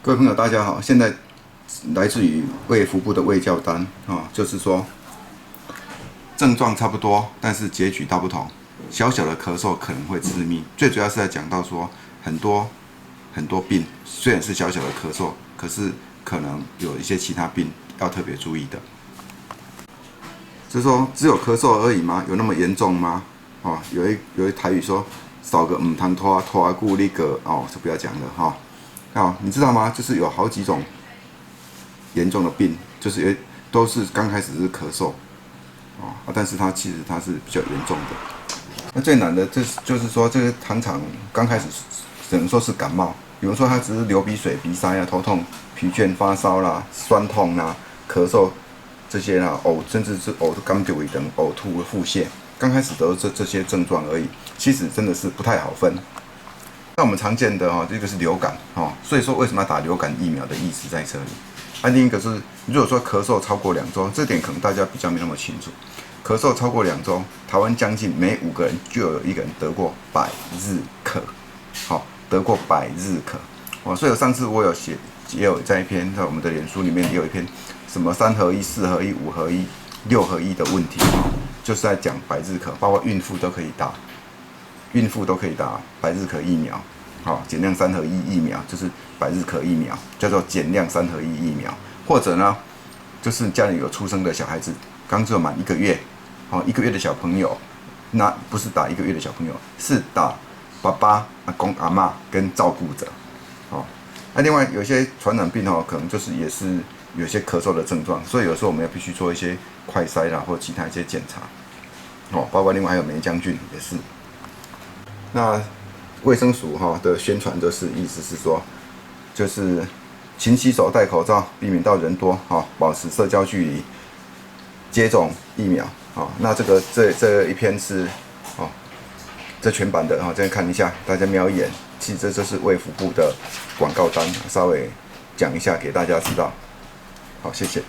各位朋友，大家好。现在来自于卫福部的卫教单就是说症状差不多，但是结局大不同。小小的咳嗽可能会致命，最主要是在讲到说很多病虽然是小小的咳嗽，可是可能有一些其他病要特别注意的。就是说只有咳嗽而已吗？有那么严重吗？有一台语说少个唔通拖久那个就不要讲了你知道吗？就是有好几种严重的病，就是都是刚开始是咳嗽但是其实它是比较严重的。那最难的就是说，这个常常刚开始只能说是感冒，比如说它只是流鼻水、鼻塞头痛、疲倦、发烧啦、酸痛啦、咳嗽这些啦，甚至是甘丢等呕吐、腹泻，刚开始都是这些症状而已。其实真的是不太好分。那我们常见的这个是流感所以说为什么要打流感疫苗的意思在这里。另一个是，如果说咳嗽超过2周，这点可能大家比较没那么清楚。咳嗽超过2周，台湾将近每5个人就有1个人得过百日咳，得过百日咳所以上次我也有在一篇在我们的脸书里面也有一篇什么3合1、4合1、5合1、6合1的问题就是在讲百日咳，包括孕妇都可以打百日咳疫苗，减量3合1疫苗就是百日咳疫苗，叫做减量3合1疫苗。或者呢，就是家里有出生的小孩子，刚满1个月，1个月的小朋友，那不是打1个月的小朋友，是打爸爸、阿公、阿嬷跟照顾者，另外有些传染病可能就是也是有些咳嗽的症状，所以有时候我们要必须做一些快筛啦，或其他一些检查，包括另外还有梅浆菌也是。那卫生署的宣传意思是说，就是勤洗手、戴口罩，避免到人多保持社交距离，接种疫苗那这一篇是这全版的这样看一下，大家瞄一眼。其实这是卫福部的广告单，稍微讲一下给大家知道。好，谢谢。